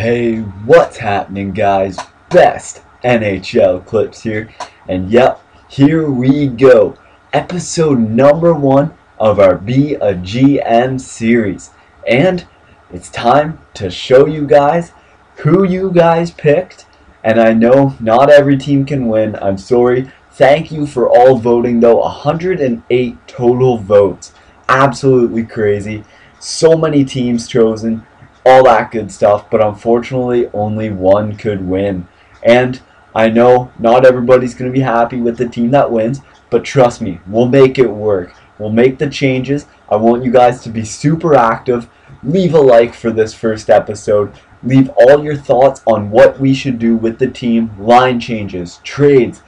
Hey, what's happening, guys? Best NHL clips here. And yep, here we go. Episode number 1 of our Be a GM series. And it's time to show you guys who you guys picked. And I know not every team can win. I'm sorry. Thank you for all voting, though. 108 total votes. Absolutely crazy. So many teams chosen. All that good stuff, but unfortunately only one could win. And I know not everybody's going to be happy with the team that wins, but trust me, we'll make it work. We'll make the changes. I want you guys to be super active. Leave a like for this first episode. Leave all your thoughts on what we should do with the team, line changes, trades,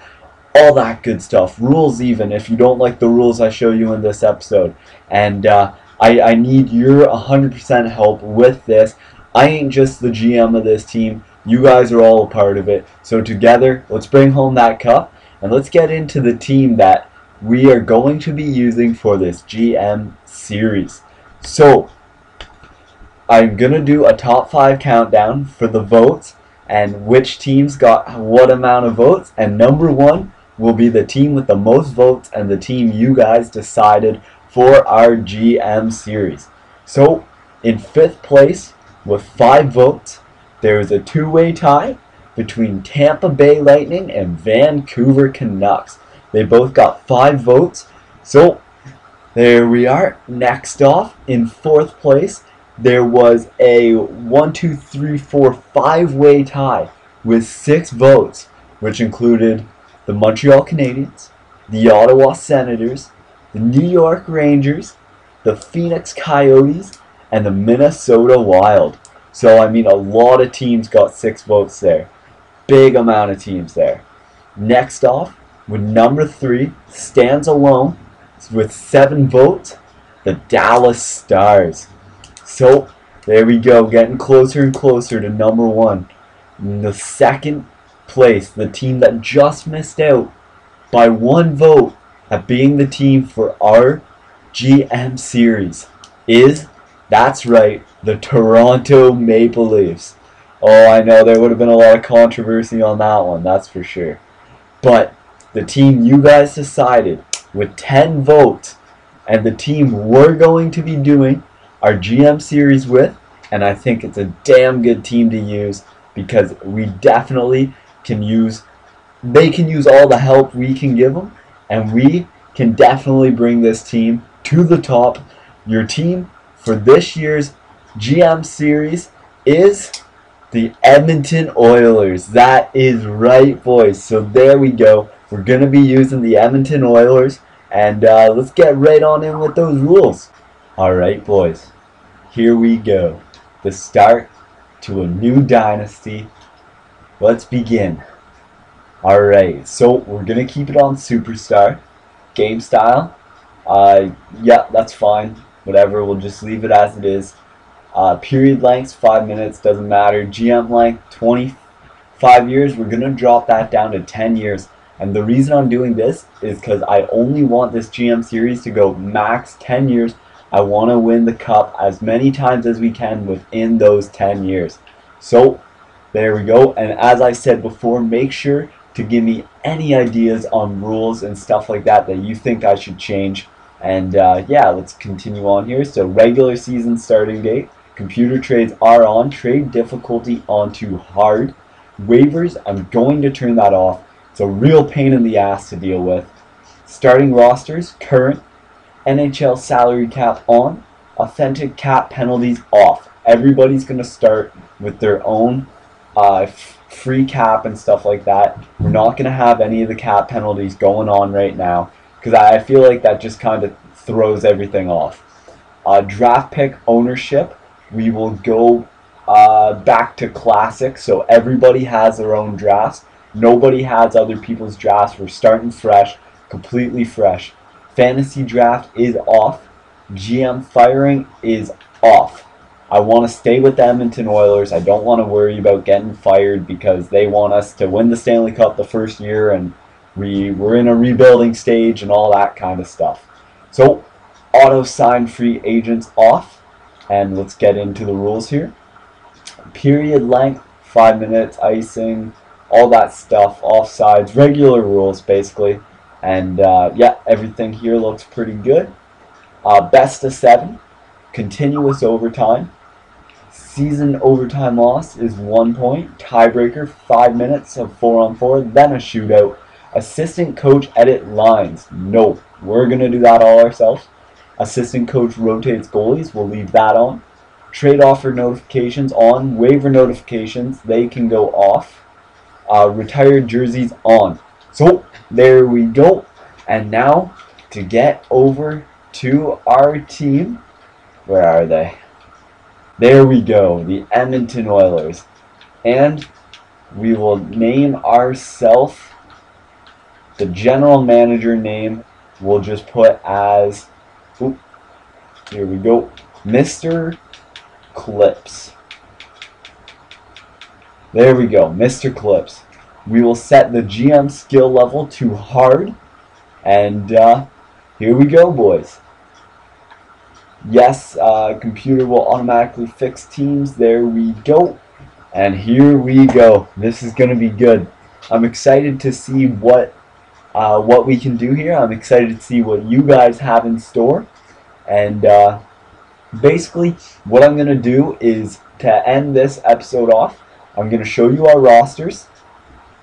all that good stuff. Rules even, if you don't like the rules I show you in this episode. And I need your 100% help with this. I ain't just the GM of this team. You guys are all a part of it. So together, let's bring home that cup. And let's get into the team that we are going to be using for this GM series. So, I'm going to do a top 5 countdown for the votes. And which teams got what amount of votes. And number 1 will be the team with the most votes. And the team you guys decided for our GM series. So, in 5th place, with 5 votes, there is a two-way tie between Tampa Bay Lightning and Vancouver Canucks. They both got 5 votes. So, there we are. Next off, in 4th place, there was a 5-way tie with 6 votes, which included the Montreal Canadiens, the Ottawa Senators, the New York Rangers, the Phoenix Coyotes, and the Minnesota Wild. So, I mean, a lot of teams got 6 votes there. Big amount of teams there. Next off, with number 3, stands alone with 7 votes, the Dallas Stars. So, there we go, getting closer and closer to number 1. In the 2nd place, the team that just missed out by 1 vote at being the team for our GM series is, that's right, the Toronto Maple Leafs. Oh, I know there would have been a lot of controversy on that one, that's for sure. But the team you guys decided with 10 votes, and the team we're going to be doing our GM series with, and I think it's a damn good team to use because we definitely can use, they can use all the help we can give them, and we can definitely bring this team to the top. Your team for this year's GM series is the Edmonton Oilers. That is right, boys. So there we go. We're going to be using the Edmonton Oilers. And let's get right on in with those rules. Alright, boys. Here we go. The start to a new dynasty. Let's begin. Alright, so we're going to keep it on Superstar. Game style. Yeah, that's fine. Whatever, we'll just leave it as it is. Period length, 5 minutes, doesn't matter. GM length, 25 years. We're going to drop that down to 10 years. And the reason I'm doing this is because I only want this GM series to go max 10 years. I want to win the cup as many times as we can within those 10 years. So, there we go. And as I said before, make sure to give me any ideas on rules and stuff like that that you think I should change. And yeah, let's continue on here. So regular season starting date. Computer trades are on. Trade difficulty onto hard. Waivers, I'm going to turn that off. It's a real pain in the ass to deal with. Starting rosters, current. NHL salary cap on. Authentic cap penalties off. Everybody's going to start with their own free cap and stuff like that. We're not going to have any of the cap penalties going on right now because I feel like that just kind of throws everything off. Draft pick ownership, we will go back to classic, so everybody has their own drafts. Nobody has other people's drafts. We're starting fresh, completely fresh. Fantasy draft is off. GM firing is off. I want to stay with the Edmonton Oilers. I don't want to worry about getting fired because they want us to win the Stanley Cup the first year and we're in a rebuilding stage and all that kind of stuff. So, auto sign free agents off. And let's get into the rules here. period length, 5 minutes, icing, all that stuff, offsides, regular rules basically. And yeah, everything here looks pretty good. Best of 7, continuous overtime. Season overtime loss is 1 point. Tiebreaker, 5 minutes of 4-on-4, then a shootout. Assistant coach edit lines. No, we're going to do that all ourselves. Assistant coach rotates goalies. We'll leave that on. Trade offer notifications on. Waiver notifications, they can go off. Retired jerseys on. So there we go. And now to get over to our team. Where are they? There we go, the Edmonton Oilers. And we will name ourselves, the general manager name we'll just put as, here we go, Mr. Clips. There we go, Mr. Clips. We will set the GM skill level to hard. And here we go, boys. Yes, computer will automatically fix teams. There we go. And here we go. This is going to be good. I'm excited to see what we can do here. I'm excited to see what you guys have in store. And basically, what I'm going to do is, to end this episode off, I'm going to show you our rosters.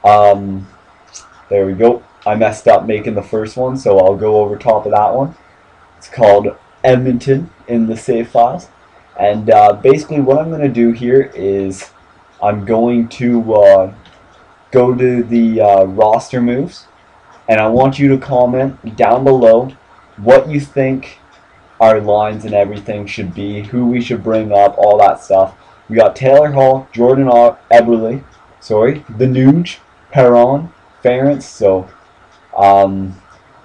There we go. I messed up making the first one, so I'll go over top of that one. It's called Edmonton in the save files. And basically what I'm going to do here is I'm going to go to the roster moves, and I want you to comment down below what you think our lines and everything should be, who we should bring up, all that stuff. We got Taylor Hall, Jordan Eberle, the Nuge, Perron, Ference. So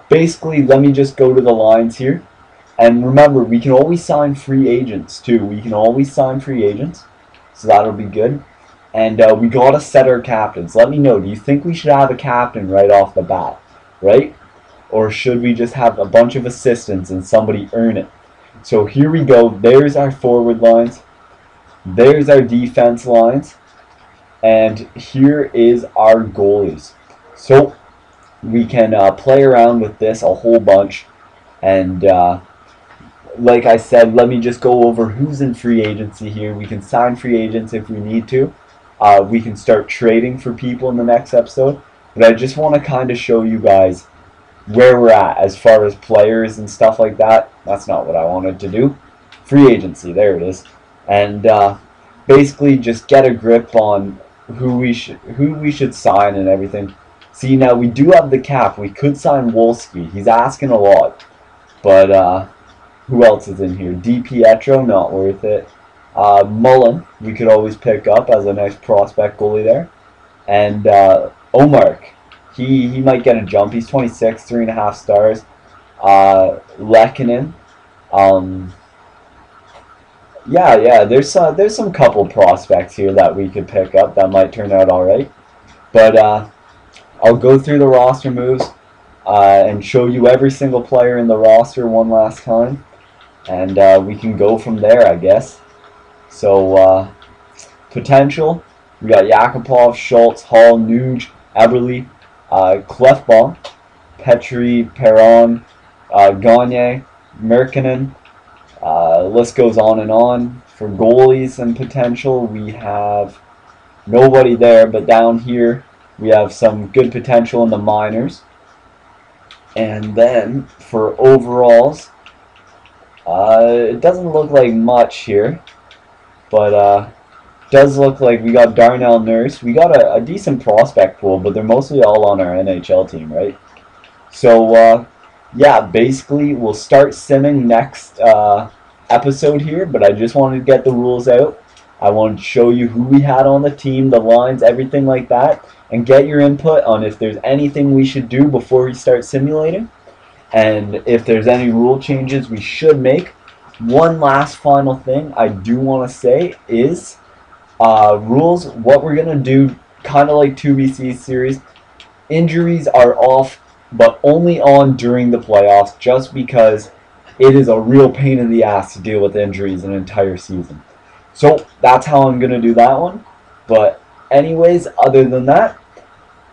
basically let me just go to the lines here. And remember, we can always sign free agents too. We can always sign free agents, so that'll be good. And we gotta set our captains. Let me know, do you think we should have a captain right off the bat, right? Or should we just have a bunch of assistants and somebody earn it? So here we go. There's our forward lines. There's our defense lines. And here is our goalies. So we can play around with this a whole bunch. And like I said, let me just go over who's in free agency here. We can sign free agents if we need to. We can start trading for people in the next episode. But I just want to kind of show you guys where we're at as far as players and stuff like that. That's not what I wanted to do. Free agency, there it is. And basically just get a grip on who we should sign and everything. See, now we do have the cap. We could sign Wolski. He's asking a lot. But who else is in here? DiPietro, not worth it. Mullen, we could always pick up as a nice prospect goalie there. And Omark, he might get a jump. He's 26, 3.5 stars. Lehkonen. Yeah, there's some couple prospects here that we could pick up that might turn out alright. But I'll go through the roster moves and show you every single player in the roster one last time. And we can go from there, I guess. So, potential, we got Yakupov, Schultz, Hall, Nuge, Eberle, Clefbaum, Petrie, Perron, Gagne, Merkkinen. List goes on and on. For goalies and potential, we have nobody there, but down here we have some good potential in the minors. And then for overalls, it doesn't look like much here, but does look like we got Darnell Nurse. We got a decent prospect pool, but they're mostly all on our NHL team, right? So yeah, basically we'll start simming next episode here, but I just wanted to get the rules out. I wanted to show you who we had on the team, the lines, everything like that, and get your input on if there's anything we should do before we start simulating, and if there's any rule changes we should make. One last final thing I do want to say is rules, what we're going to do, kind of like 2BC series, injuries are off, but only on during the playoffs, just because it is a real pain in the ass to deal with injuries an entire season. So that's how I'm going to do that one. But anyways, other than that,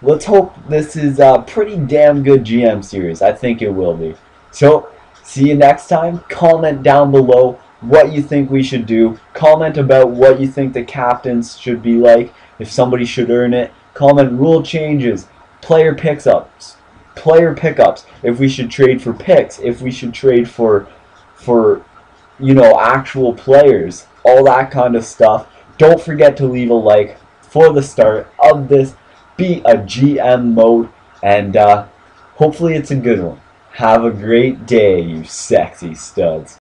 let's hope this is a pretty damn good GM series. I think it will be. So, see you next time. Comment down below what you think we should do. Comment about what you think the captains should be like, if somebody should earn it. Comment rule changes, player pickups, if we should trade for picks, if we should trade for actual players, all that kind of stuff. Don't forget to leave a like for the start of this Be a GM mode, and hopefully it's a good one. Have a great day, you sexy studs.